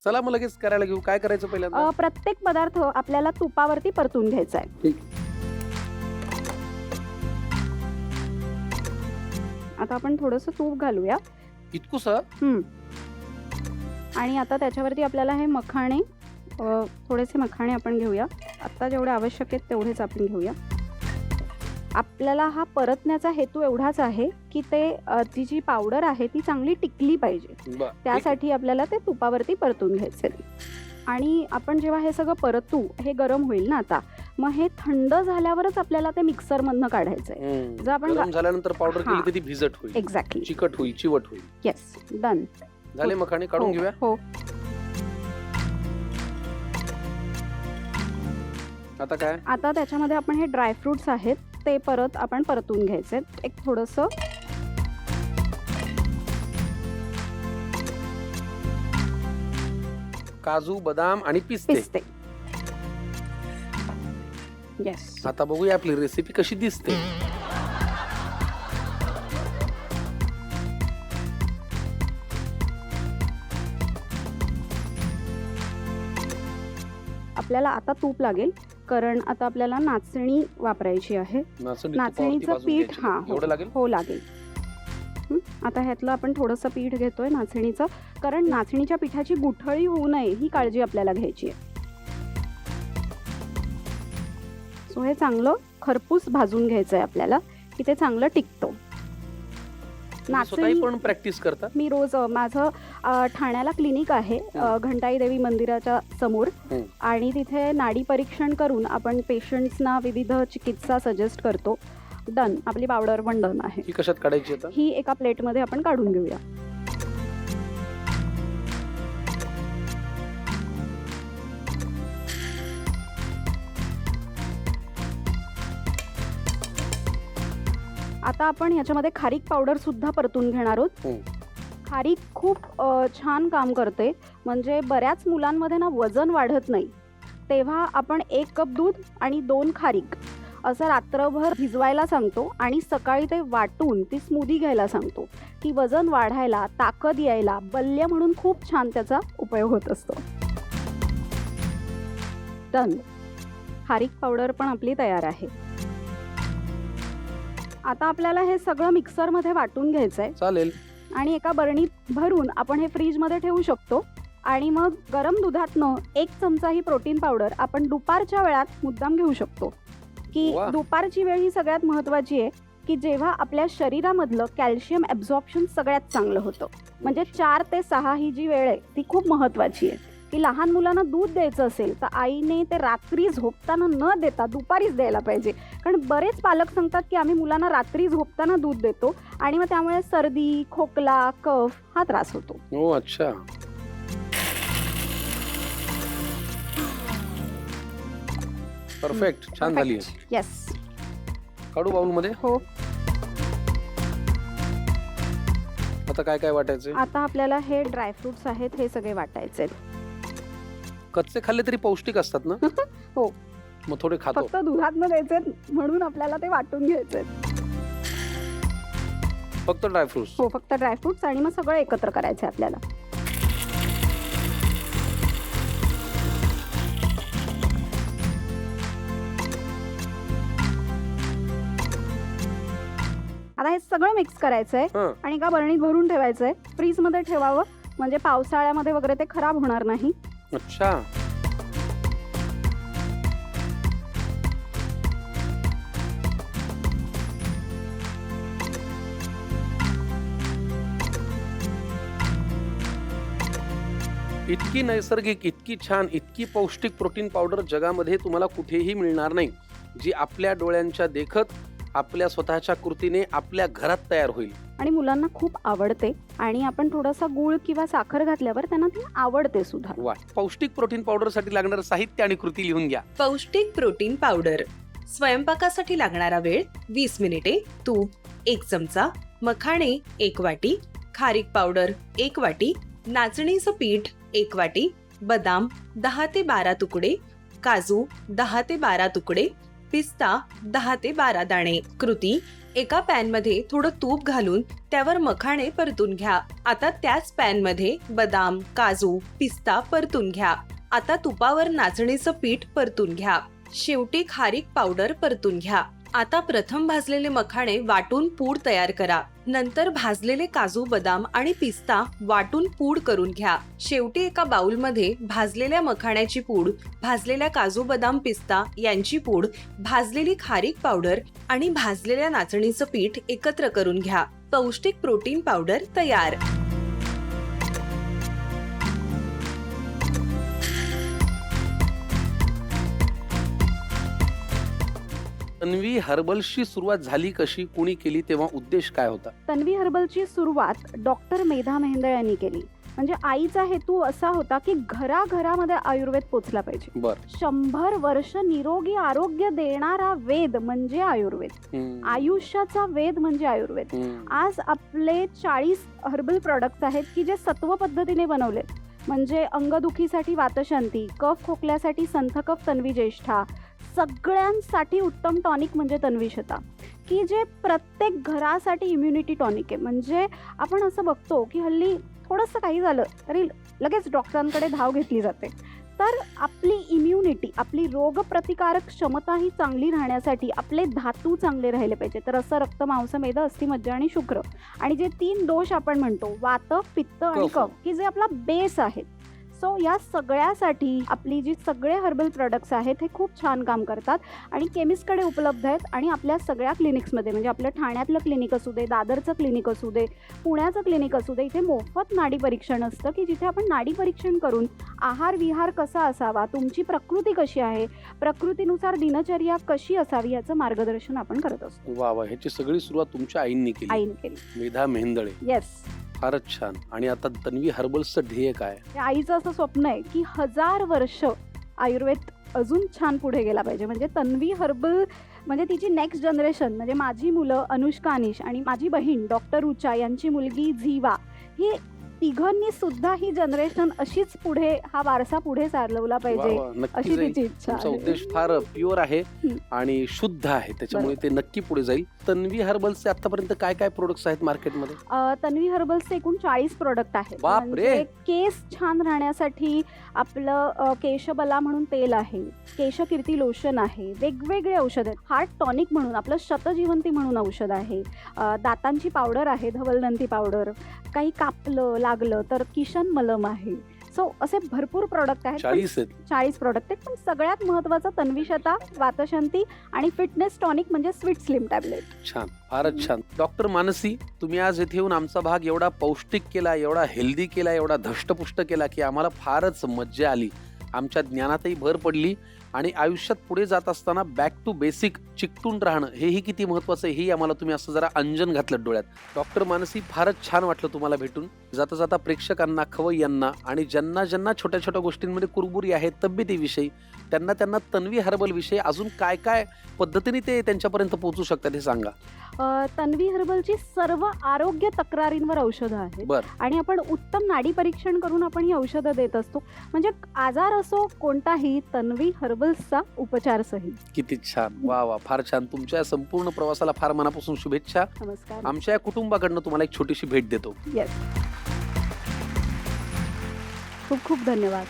चला मग लगेच करायला घेऊ. काय करायचं पहिल्यांदा? प्रत्येक पदार्थ आपल्याला तुपावरती परतून घ्यायचा आहे. ठीक. आता आपण थोडंसं तूप घालूया. इतकुसं? आणि आता त्याच्यावरती आपल्याला हे मखाणे, थोडेसे मखाणे आपण घेऊया. आता जेवढे आवश्यक आहेत तेवढेच आपण घेऊया. आपल्याला हा परतण्याचा हेतू एवढाच आहे की ती जी पावडर आहे ती चांगली टिकली पाहिजे. त्यासाठी आपल्याला ते तुपावरती परतून घ्यायचे. आणि आपण जेव्हा हे सगळं परतू, हे गरम होईल ना आता, मग हे थंड झाल्यावरच आपल्याला ते मिक्सर मधनं काढायचंय. जर आपण गरम झाल्यानंतर पावडर केली की ती भिजट होईल. एक्झॅक्टली. चिकट होईल, चिवट होईल. Yes, done. झाले मखाणे काढून घेऊया. हो. आता काय? आता त्याच्यामध्ये आपण हे ड्रायफ्रुट्स आहेत ते परत आपण परतून घ्यायचे. एक थोडंसं काजू, बदाम आणि पिस्ते. येस. आता बघूया आपली रेसिपी कशी दिसते. आपल्याला आता तूप लागेल कारण आता आपल्याला नाचणी वापरायची आहे. नाचणीचं पीठ एवढं लागेल? हो, लागेल. आता ह्यातलं आपण थोडंसं पीठ घेतोय नाचणीचं, कारण नाचणीच्या पिठाची गुठळी होऊ नये ही काळजी आपल्याला घ्यायची आहे. सो हे चांगलं खरपूस भाजून घ्यायचं आहे आपल्याला की ते चांगलं टिकतं. नाचणी पण प्रॅक्टिस करता? मी रोज, माझं ठाण्याला क्लिनिक आहे घंटाई देवी मंदिराच्या समोर, आणि तिथे नाडी परीक्षण करून आपण पेशंट्सना विविध चिकित्सा सजेस्ट करतो. डन. आपली पावडर पण डन आहे. ही कशात काढायची आता? ही एका प्लेटमध्ये आपण काढून घेऊया. आता आपण ह्याच्यामध्ये खारीक पावडर सुद्धा परतून घेणार आहोत. खारीक खूप छान काम करते. म्हणजे बऱ्याच मुलांमध्ये ना वजन वाढत नाही, तेव्हा आपण 1 कप दूध आणि 2 खारीक असं रात्रभर भिजवायला सांगतो आणि सकाळी ते वाटून ती स्मूदी घ्यायला सांगतो की वजन वाढायला, ताकद यायला, बल्य म्हणून खूप छान त्याचा उपयोग होत असतो. डन. खारीक पावडर पण आपली तयार आहे. आता आपल्याला हे सगळं मिक्सरमध्ये वाटून घ्यायचंय. चालेल. आणि एका बरणीत भरून आपण हे फ्रीजमध्ये ठेवू शकतो. आणि मग गरम दुधातनं 1 चमचा ही प्रोटीन पावडर आपण दुपारच्या वेळात मुद्दाम घेऊ शकतो. की दुपारची वेळ ही सगळ्यात महत्त्वाची आहे की जेव्हा आपल्या शरीरामधलं कॅल्शियम ॲब्झॉर्प्शन सगळ्यात चांगलं होतं. म्हणजे 4 ते 6 ही जी वेळ आहे ती खूप महत्त्वाची आहे. की लहान मुलांना दूध द्यायचं असेल तर आईने ते रात्री झोपताना न देता दुपारीच द्यायला पाहिजे. कारण बरेच पालक सांगतात की आम्ही मुलांना रात्री झोपताना दूध देतो आणि मग त्यामुळे सर्दी, खोकला, कफ हा त्रास होतो. हो, अच्छा. परफेक्ट. छान झाली. येस. काढू बाउल मध्ये. हो. आता काय काय वाटायचं? आता आपल्याला हे ड्रायफ्रुट्स आहेत हे सगळे वाटायचे. कच्चे खाल्ले तरी पौष्टिक असतात ना? हो. मग थोडे खातो. फक्त दुधातनं द्यायचे म्हणून आपल्याला ते वाटून घ्यायचे. फक्त ड्रायफ्रुट्स? हो, फक्त ड्रायफ्रुट्स आणि मग सगळं एकत्र करायचे आपल्याला. आता हे सगळं मिक्स करायचंय आणि एका बरणीत भरून ठेवायचंय. फ्रीज मध्ये ठेवावं म्हणजे पावसाळ्यामध्ये वगैरे ते खराब होणार नाही. अच्छा. इतकी नैसर्गिक, इतकी छान, इतकी पौष्टिक प्रोटीन पावडर जगामध्ये तुम्हाला कुठेही मिळणार नाही, जी आपल्या डोळ्यांच्या देखत, आपल्या स्वतःच्या कृतीने आपल्या घरात तयार होईल. आणि मुलांना खूप आवडते. आणि आपण थोडासा गूळ किंवा साखर घातल्यावर त्यांना ती आवडते सुद्धा. वा. पौष्टिक प्रोटीन पावडर साठी लागणारं साहित्य आणि कृती लिहून घ्या. पौष्टिक प्रोटीन पावडर. स्वयंपाकासाठी लागणारा वेळ 20 मिनिटे. तूप 1 चमचा, मखाणे 1 वाटी, खारीक पावडर 1 वाटी, नाचणीचं पीठ 1 वाटी, बदाम 10 ते 12 तुकडे, काजू 10 ते 12 तुकडे, पिस्ता 10 ते 12 दाणे. कृती: एका पॅन मध्ये थोडं तूप घालून त्यावर मखाणे परतून घ्या. आता त्याच पॅन मध्ये बदाम, काजू, पिस्ता परतून घ्या. आता तुपावर नाचणीचं पीठ परतून घ्या. शेवटी खारीक पावडर परतून घ्या. आता प्रथम भाजलेले मखाणे वाटून पूड तयार करा. नंतर भाजलेले काजू, बदाम आणि पिस्ता वाटून पूड करून घ्या. शेवटी एका बाउलमध्ये भाजलेल्या मखाण्याची पूड, भाजलेल्या काजू, बदाम, पिस्ता यांची पूड, भाजलेली खारीक पावडर आणि भाजलेल्या नाचणीचं पीठ एकत्र करून घ्या. पौष्टिक प्रोटीन पावडर तयार. तन्वी हर्बल्सची सुरुवात झाली कशी, कोणी केली, तेव्हा उद्देश काय होता? तन्वी हर्बलची सुरुवात डॉक्टर मेधा मेहेंदळे यांनी केली. म्हणजे आईचा हेतू असा होता की घराघरामध्ये आयुर्वेद पोचला पाहिजे. बर. 100 वर्ष निरोगी आरोग्य देणारा वेद म्हणजे आयुर्वेद. आयुष्याचा वेद म्हणजे आयुर्वेद. आज आपले 40 हर्बल प्रोडक्ट्स आहेत की जे सत्व पद्धतीने बनवले. म्हणजे अंगदुखीसाठी वातशांती, कफ खोकल्यासाठी संथकफ तन्वी ज्येष्ठा, सगळ्यांसाठी उत्तम टॉनिक म्हणजे तन्वीशता, की जे प्रत्येक घरासाठी इम्युनिटी टॉनिक आहे. म्हणजे आपण असं बघतो की हल्ली थोडंसं काही झालं तरी लगेच डॉक्टरांकडे धाव घेतली जाते. तर आपली इम्युनिटी, आपली रोगप्रतिकारक क्षमता ही चांगली राहण्यासाठी आपले धातू चांगले राहिले पाहिजे. तर असं रक्त, मांस, मेद, अस्थि, मज्जा आणि शुक्र, आणि जे 3 दोष आपण म्हणतो वात, पित्त आणि कफ, की जे आपला बेस आहे. सो या सगळ्यासाठी आपली जी सगळे हर्बल प्रोडक्ट्स आहेत हे खूप छान काम करतात आणि केमिस्टकडे उपलब्ध आहेत. आणि आपल्या सगळ्या क्लिनिक्समध्ये, म्हणजे आपल्या ठाण्यातलं क्लिनिक असू दे, दादरचं क्लिनिक असू दे, पुण्याचं क्लिनिक असू दे, इथे मोफत नाडी परीक्षण असतं की जिथे आपण नाडी परीक्षण करून आहार विहार कसा असावा, तुमची प्रकृती कशी आहे, प्रकृतीनुसार दिनचर्या कशी असावी याचं मार्गदर्शन आपण करत असतो. वा वा, ह्याची सगळी सुरुवात तुमच्या आईंनी केली. मेधा मेहेंदळे. येस. फारच छान. आणि आता तन्वी हर्बल्सचं ध्येय काय? आईचं असं स्वप्न आहे की 1000 वर्ष आयुर्वेद अजून छान पुढे गेला पाहिजे. म्हणजे तन्वी हर्बल म्हणजे तिची नेक्स्ट जनरेशन, म्हणजे माझी मुलं अनुष्का, अनिश आणि माझी बहीण डॉक्टर रुचा यांची मुलगी झीवा, ही तिघांनी सुद्धा ही जनरेशन अशीच पुढे, हा वारसा पुढे चालवला पाहिजे अशी तिची इच्छा तुमचा आहे. उद्देश फार प्युअर आहे आणि शुद्ध आहे, त्याच्यामुळे ते नक्की पुढे जाईल. तन्वी हर्बल्सचे आतापर्यंत काय काय प्रोडक्ट्स आहेत मार्केटमध्ये? तन्वी हर्बल्सचे एकूण 40 प्रोडक्ट आहेत. बापरे. म्हणजे केस छान राहण्यासाठी आपलं केशबला म्हणून तेल आहे, केशकीर्ती लोशन आहे, वेगवेगळे औषध आहेत. हार्ट टॉनिक म्हणून आपलं शतजीवंती म्हणून औषध आहे, दातांची पावडर आहे, धवलदंती पावडर, काही कापलं लागलं तर किशन मलम आहे. सो असे भरपूर प्रोडक्ट आहेत. 40 प्रोडक्ट आहेत. पण सगळ्यात महत्वाचं तन्वीशता, वातशांती आणि फिटनेस टॉनिक म्हणजे स्वीट स्लिम टॅबलेट. छान, फारच छान. डॉक्टर मानसी, तुम्ही आज इथे येऊन आमचा भाग एवढा पौष्टिक केला, एवढा हेल्दी केला, एवढा धष्टपुष्ट केला की आम्हाला फारच मज्जा आली. आमच्या ज्ञानातही भर पडली आणि आयुष्यात पुढे जात असताना बॅक टू बेसिक चिकटून राहणं हेही किती महत्वाचं आहे हेही आम्हाला तुम्ही असं जरा अंजन घातलं डोळ्यात. डॉक्टर मानसी, फारच छान वाटलं तुम्हाला भेटून. जाता जाता प्रेक्षकांना, खवय्यांना आणि ज्यांना ज्यांना छोट्या छोट्या गोष्टींमध्ये कुरबुरी आहे तब्येतीविषयी, त्यांना तन्वी हर्बल विषयी अजून काय काय पद्धतीने ते त्यांच्यापर्यंत पोहोचू शकतात हे सांगा. तन्वी हर्बलची सर्व आरोग्य तक्रारींवर औषधं आहेत आणि आपण उत्तम नाडी परीक्षण करून आपण ही औषधं देत असतो. म्हणजे आजार असो कोणताही, तन्वी हर्बल्सचा उपचार सही. किती छान. वा वा, फार छान. तुमच्या संपूर्ण प्रवासाला फार मनापासून शुभेच्छा. नमस्कार. आमच्या कुटुंबाकडनं तुम्हाला एक छोटीशी भेट देतो. येस. खूप खूप धन्यवाद.